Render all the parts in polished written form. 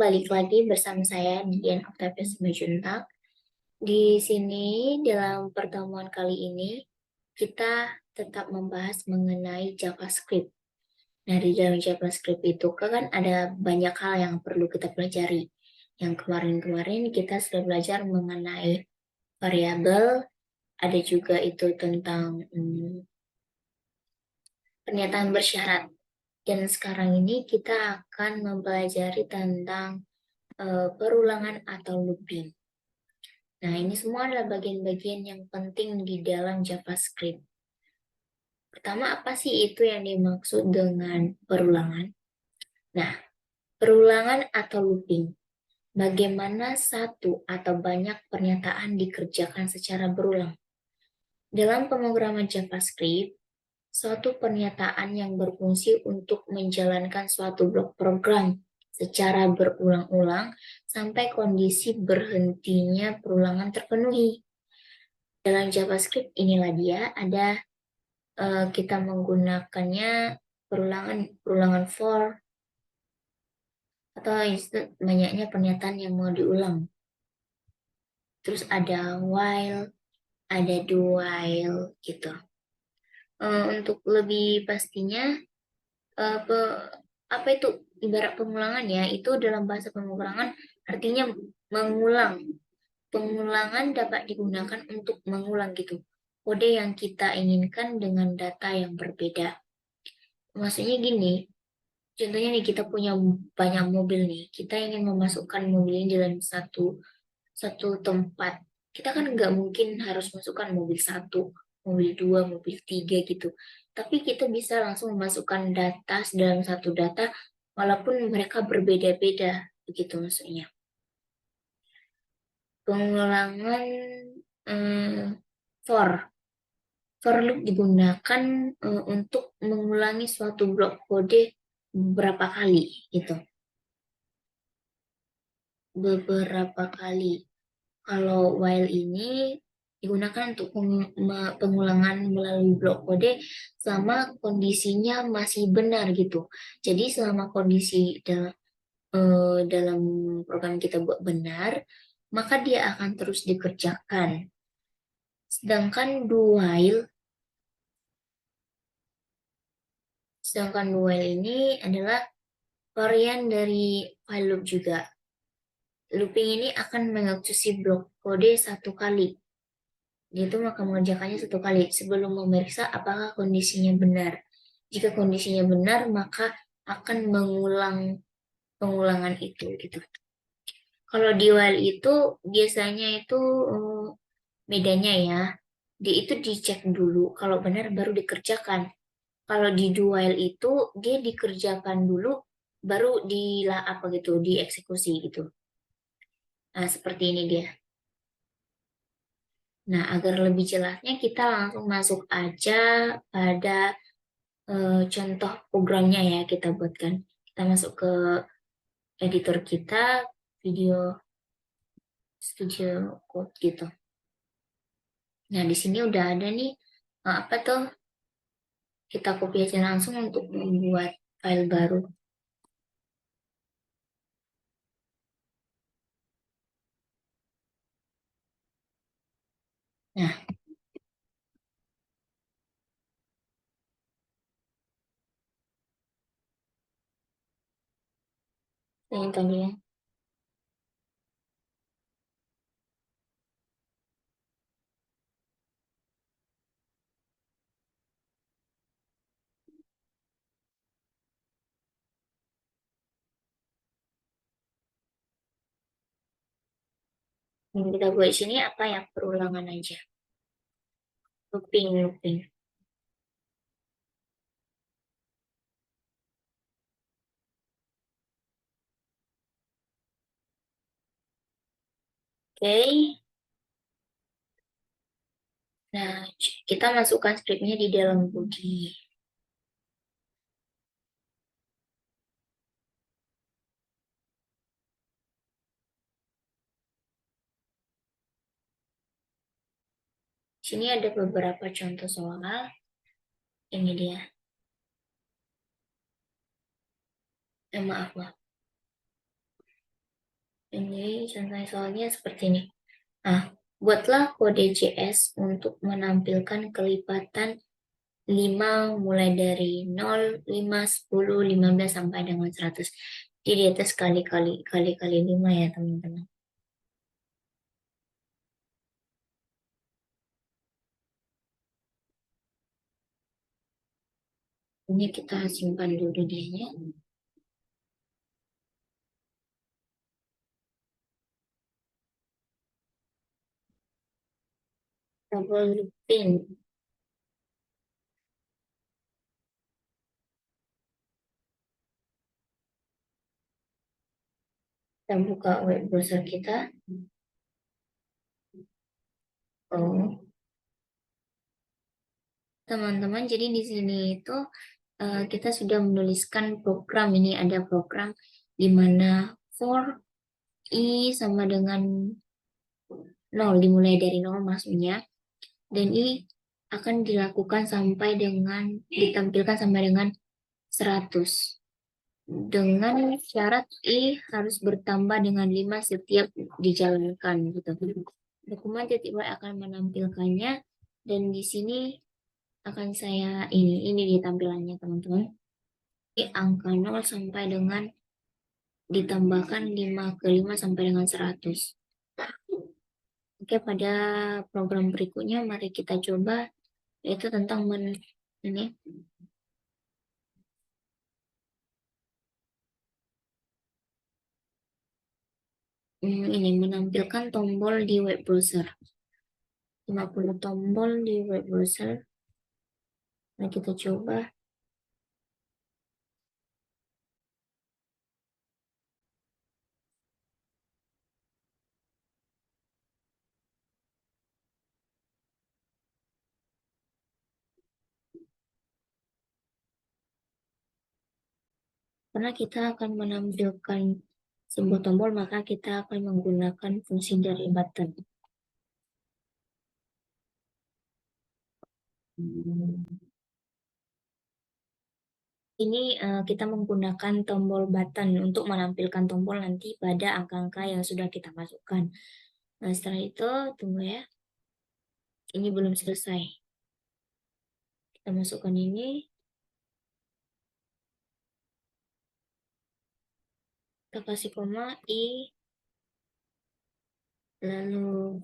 balik lagi bersama saya Dian Octavia Simanjuntak. Di sini dalam pertemuan kali ini kita tetap membahas mengenai JavaScript. Nah, di dalam JavaScript itu kan ada banyak hal yang perlu kita pelajari. Yang kemarin-kemarin kita sudah belajar mengenai variabel, ada juga itu tentang pernyataan bersyarat. Dan sekarang ini kita akan mempelajari tentang perulangan atau looping. Nah, ini semua adalah bagian-bagian yang penting di dalam JavaScript. Pertama, apa sih itu yang dimaksud dengan perulangan? Nah, perulangan atau looping. Bagaimana satu atau banyak pernyataan dikerjakan secara berulang. Dalam pemrograman JavaScript, suatu pernyataan yang berfungsi untuk menjalankan suatu blok program secara berulang-ulang sampai kondisi berhentinya perulangan terpenuhi. Dalam JavaScript inilah dia ada kita menggunakannya perulangan for atau banyaknya pernyataan yang mau diulang. Terus ada while, ada do while gitu. Untuk lebih pastinya apa itu ibarat pengulangan ya, itu dalam bahasa pemrograman artinya mengulang. Pengulangan dapat digunakan untuk mengulang gitu kode yang kita inginkan dengan data yang berbeda. Maksudnya gini, contohnya nih kita punya banyak mobil nih, kita ingin memasukkan mobil ini dalam satu tempat. Kita kan nggak mungkin harus masukkan mobil satu, mobil dua, mobil tiga gitu. Tapi kita bisa langsung memasukkan data dalam satu data, walaupun mereka berbeda-beda, begitu maksudnya. Pengulangan for. For loop digunakan untuk mengulangi suatu blok kode beberapa kali gitu. Beberapa kali. Kalau while ini digunakan untuk pengulangan melalui blok kode selama kondisinya masih benar gitu. Jadi selama kondisi dalam program kita buat benar, maka dia akan terus dikerjakan. Sedangkan while ini adalah varian dari while loop juga. Looping ini akan mengeksekusi blok kode satu kali. Dia itu akan mengerjakannya satu kali sebelum memeriksa apakah kondisinya benar. Jika kondisinya benar, maka akan mengulang pengulangan itu gitu. Kalau di while itu biasanya itu bedanya ya. Dia itu dicek dulu, kalau benar baru dikerjakan. Kalau di do while itu dia dikerjakan dulu baru dieksekusi gitu. Nah, seperti ini dia. Nah, agar lebih jelasnya kita langsung masuk aja pada contoh programnya ya kita buatkan. Kita masuk ke editor kita, video studio code gitu. Nah, di sini udah ada nih apa tuh? Kita copy aja langsung untuk membuat file baru. Nah, ini tadi ya. Yang kita buat di sini apa yang perulangan aja. Looping. Oke. Nah, kita masukkan scriptnya di dalam body. Sini ada beberapa contoh soal. Ini dia. Maaf lah. Ini contohnya soalnya seperti ini. Nah, buatlah kode CS untuk menampilkan kelipatan 5 mulai dari 0, 5, 10, 15 sampai dengan 100. Jadi di atas kali 5 ya teman-teman. Ini kita simpan dulu dia ya. Double looping. Kita buka web browser kita. Oh, teman-teman, jadi di sini itu kita sudah menuliskan program. Ini ada program di mana for i sama dengan 0, dimulai dari 0 maksudnya. Dan ini akan dilakukan sampai dengan, ditampilkan sampai dengan 100. Dengan syarat i harus bertambah dengan 5 setiap dijalankan gitu. Dokumen titik Y akan menampilkannya, dan di sini akan saya ini di tampilannya teman-teman. Ini angka 0 sampai dengan ditambahkan 5 ke 5 sampai dengan 100. Oke, pada program berikutnya mari kita coba, yaitu tentang ini ini menampilkan tombol di web browser. 50 tombol di web browser. Nah, kita coba. Karena kita akan menampilkan sebuah tombol, maka kita akan menggunakan fungsi dari button. Ini kita menggunakan tombol button untuk menampilkan tombol nanti pada angka-angka yang sudah kita masukkan. Nah, setelah itu, tunggu ya. Ini belum selesai. Kita masukkan ini. Kita kasih koma, i. Lalu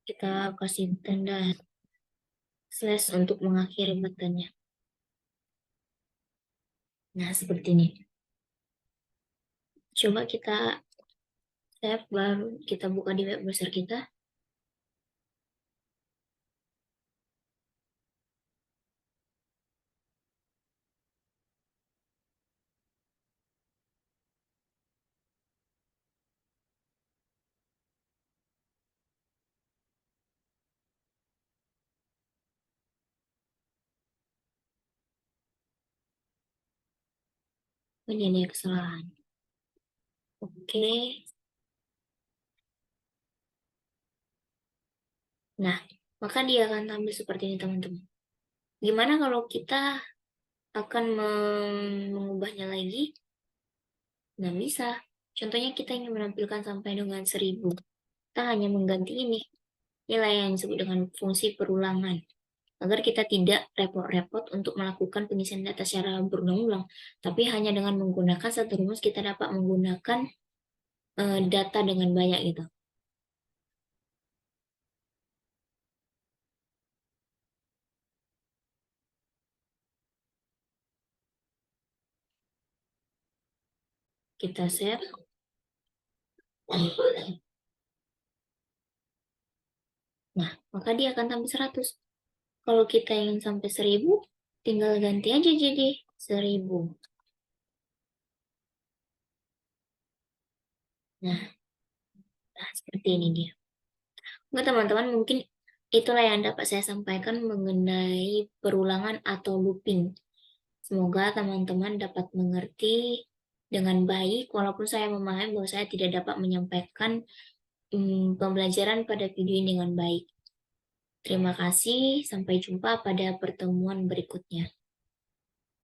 kita kasih tanda slash untuk mengakhiri buttonnya. Nah, seperti ini. Coba kita save, baru kita buka di web browser kita. Ini ada kesalahan. Oke. Nah, maka dia akan tampil seperti ini teman-teman. Gimana kalau kita akan mengubahnya lagi? Nggak bisa. Contohnya kita ingin menampilkan sampai dengan 1000. Kita hanya mengganti ini. Nilai yang disebut dengan fungsi perulangan. Agar kita tidak repot-repot untuk melakukan pengisian data secara berulang-ulang. Tapi hanya dengan menggunakan satu rumus kita dapat menggunakan data dengan banyak gitu. Kita share. Nah, maka dia akan tampil 100. Kalau kita ingin sampai 1000, tinggal ganti aja jadi 1000. Nah, seperti ini dia. Oke teman-teman, mungkin itulah yang dapat saya sampaikan mengenai perulangan atau looping. Semoga teman-teman dapat mengerti dengan baik, walaupun saya memahami bahwa saya tidak dapat menyampaikan pembelajaran pada video ini dengan baik. Terima kasih, sampai jumpa pada pertemuan berikutnya.